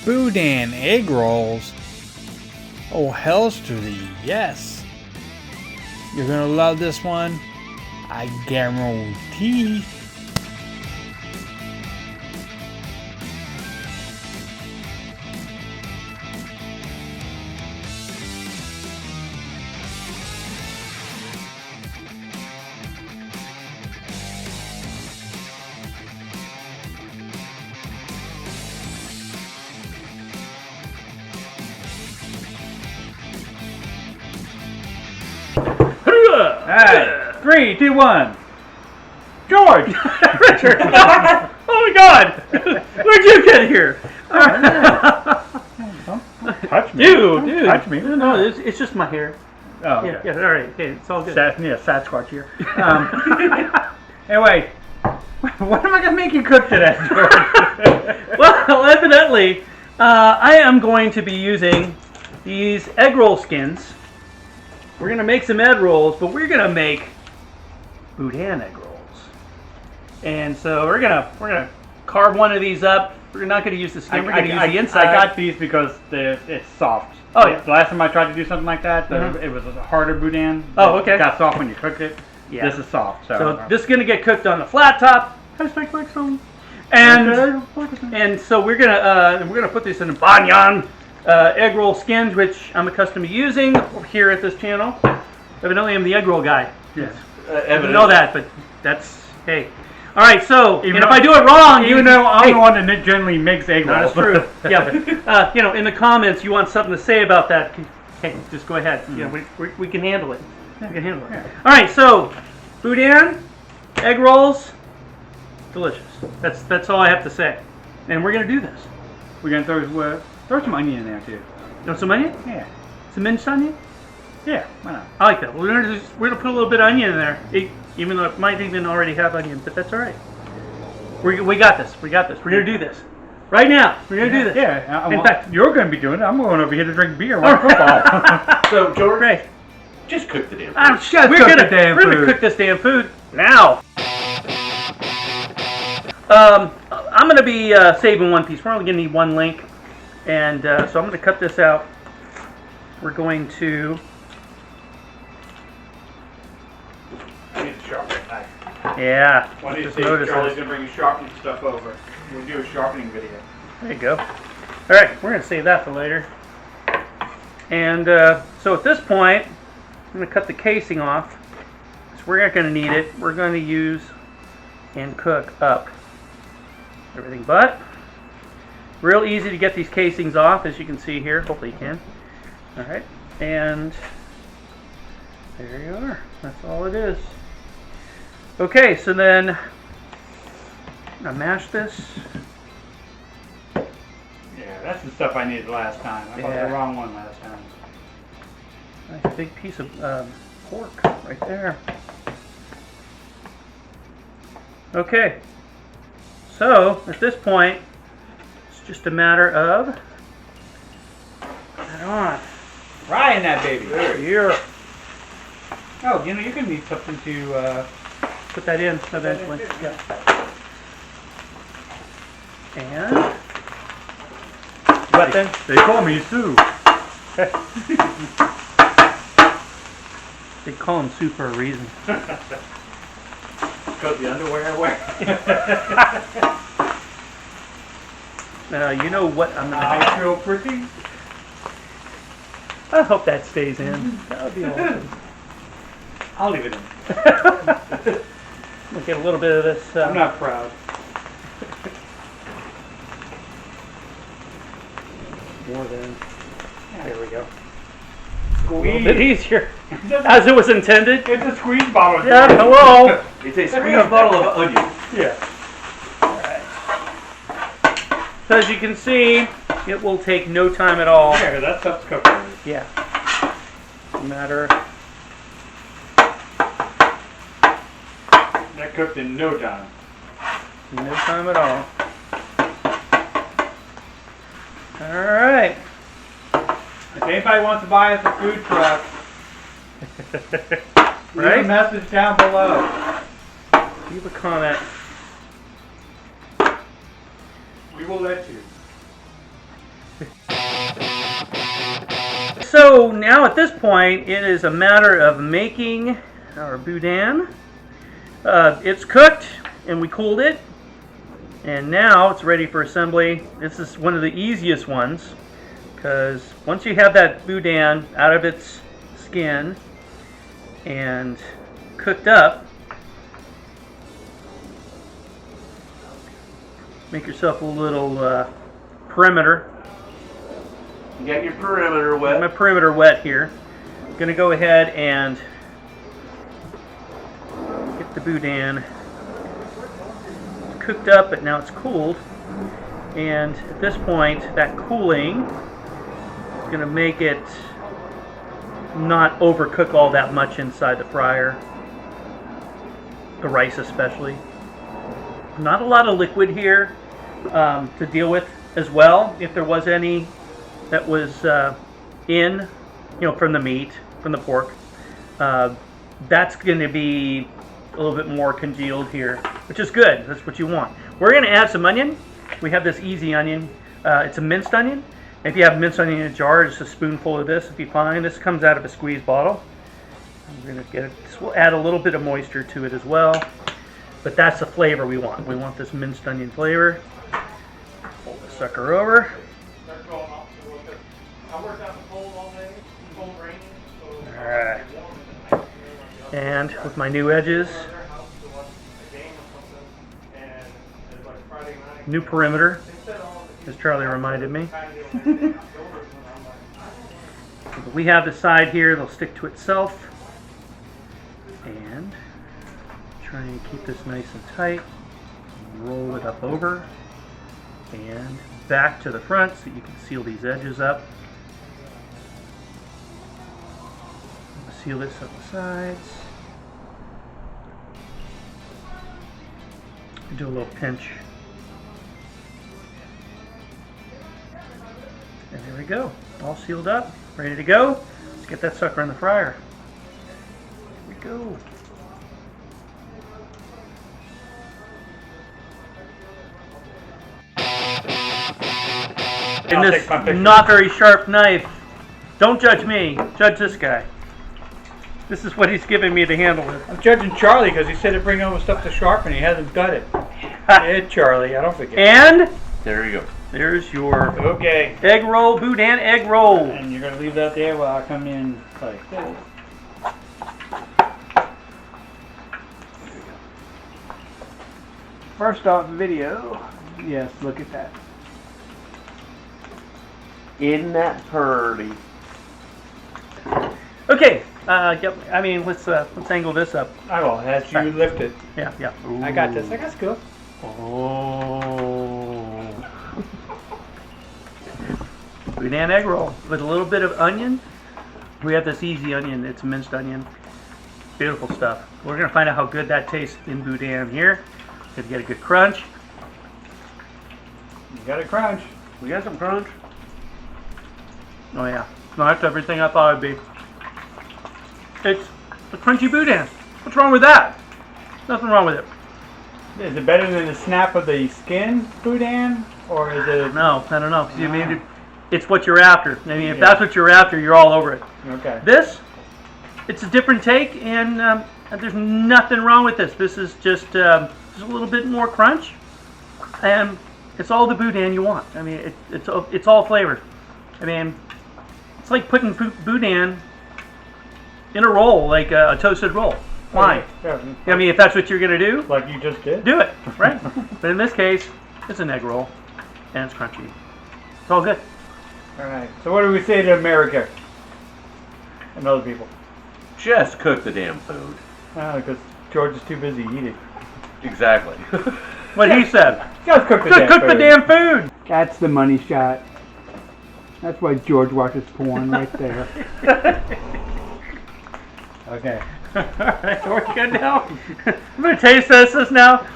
Boudin Egg Rolls. Oh, hells to the yes. You're gonna love this one, I guarantee. Alright, 3, 2, 1. George! Richard! Oh my God! Where'd you get here? Don't touch me. Dude! Don't touch me. No, it's just my hair. Oh, Yeah, okay. yeah, all right. Okay, it's all good. Sasquatch here. Anyway, what am I going to make you cook today, George? Well, evidently, I am going to be using these egg roll skins. We're gonna make some egg rolls, but we're gonna make Boudin egg rolls. And so we're gonna carve one of these up. We're not gonna use the skin. We're gonna use the inside. I got these because it's soft. Oh yeah. The last time I tried to do something like that, it was a harder Boudin. Oh, okay. It got soft when you cooked it. Yeah. This is soft. So this is gonna get cooked on the flat top. And so we're gonna put this in a banyan egg roll skins, which I'm accustomed to using here at this channel. Evidently, I'm the egg roll guy. Yes. I know that, but that's hey. All right, so if I do it wrong, even though I'm the one that generally makes egg rolls. That's true. Yeah, but in the comments, you want something to say about that? Hey, just go ahead. Yeah, we can handle it. We can handle it. Yeah. All right, so Boudin egg rolls, delicious. That's all I have to say. And we're gonna do this. We're gonna throw some onion in there too. You want some onion? Yeah. Some minced onion? Yeah. Why not? I like that. We're gonna put a little bit of onion in there, even though it might even already have onion, but that's all right. We got this. We got this. We're gonna do this right now. We're gonna do this. Yeah. In fact, you're gonna be doing it. I'm going over here to drink beer and watch football. So George, great. just cook the damn food. We're gonna cook this damn food now. I'm gonna be saving one piece. We're only gonna need one link, and so I'm gonna cut this out. We're going to. I need to sharpen it. Nice. Yeah. One of these Just days, notice Charlie's this. gonna bring his sharpening stuff over. We'll do a sharpening video. There you go. All right, we're gonna save that for later. And so at this point, I'm gonna cut the casing off. So we're not gonna need it. We're gonna use and cook up everything but. Real easy to get these casings off, as you can see here. Hopefully you can. All right, and there you are. That's all it is. Okay, so then I'm gonna mash this. Yeah, that's the stuff I needed last time. I bought the wrong one last time. Nice big piece of pork right there. Okay, so at this point, it's just a matter of put it on. Frying that baby. Here, Oh, you can need something to. put that in eventually. Yeah. And what then? They call me Sue. They call him Sue for a reason. Because the underwear I wear. You know what I'm gonna I feel pretty. I hope that stays in. That would be awesome. I'll leave it in. We'll get a little bit of this. I'm not proud. More than. There we go. A Squeeze. little bit easier, as it was intended. It's a squeeze bottle. Yeah, hello. It's a squeeze bottle of onion. Yeah. So as you can see, it will take no time at all. Yeah, that stuff's cooked. Yeah. No matter. That cooked in no time. No time at all. All right. If anybody wants to buy us a food truck, leave a message down below. Leave a comment. We will let you. So now at this point, it is a matter of making our boudin. It's cooked and we cooled it, and now it's ready for assembly. This is one of the easiest ones because once you have that boudin out of its skin and cooked up, make yourself a little perimeter. You got your perimeter wet. Got my perimeter wet here. I'm gonna go ahead and get the boudin cooked up, but now it's cooled. And at this point, that cooling is gonna make it not overcook all that much inside the fryer. The rice especially. Not a lot of liquid here to deal with as well. If there was any that was from the meat, from the pork, that's going to be a little bit more congealed here, which is good. That's what you want. We're going to add some onion. We have this easy onion. It's a minced onion. If you have minced onion in a jar, just a spoonful of this would be fine. This comes out of a squeeze bottle. We're going to get it. This will add a little bit of moisture to it as well, but that's the flavor we want. We want this minced onion flavor. Fold the sucker over. Alright. And with my new edges, new perimeter, as Charlie reminded me. We have the side here, they'll stick to itself. And try and keep this nice and tight. Roll it up over and back to the front so you can seal these edges up. Seal this on the sides. Do a little pinch. And there we go. All sealed up, ready to go. Let's get that sucker in the fryer. Here we go. And this not very sharp knife. Don't judge me. Judge this guy. This is what he's giving me to handle with. I'm judging Charlie because he said to bring over stuff to sharpen. He hasn't got it. Hey, Charlie, I don't forget. And There you go. there's your Okay. egg roll, boudin egg roll. And you're going to leave that there while I come in like this. First off video. Yes, look at that. Isn't that pretty? Okay. Yep. I mean, let's angle this up. I will. As you lift it. Yeah. Yeah. I got this. I got scoop. Oh. Boudin egg roll with a little bit of onion. We have this easy onion. It's minced onion. Beautiful stuff. We're gonna find out how good that tastes in boudin here. Gonna get a good crunch. You got a crunch. We got some crunch. Oh yeah. No, that's everything I thought it'd be. It's a crunchy boudin. What's wrong with that? Nothing wrong with it. Is it better than the snap of the skin boudin? Or is it... No, I don't know. I mean, it's what you're after. I mean, if Yeah. that's what you're after, you're all over it. Okay. This, it's a different take, and there's nothing wrong with this. This is just a little bit more crunch, and it's all the boudin you want. I mean, it's all flavor. I mean, it's like putting boudin in a roll, like a toasted roll. Why? Yeah, I mean, if that's what you're gonna do, like you just did. do it, right? But in this case, it's an egg roll, and it's crunchy. It's all good. Alright. So what do we say to America? And other people? Just cook the damn food. Because George is too busy eating. Exactly. What he said. Just cook the Just damn cook food. the damn food. That's the money shot. That's why George watches porn right there. Okay. Alright, we're good now. I'm gonna taste this now.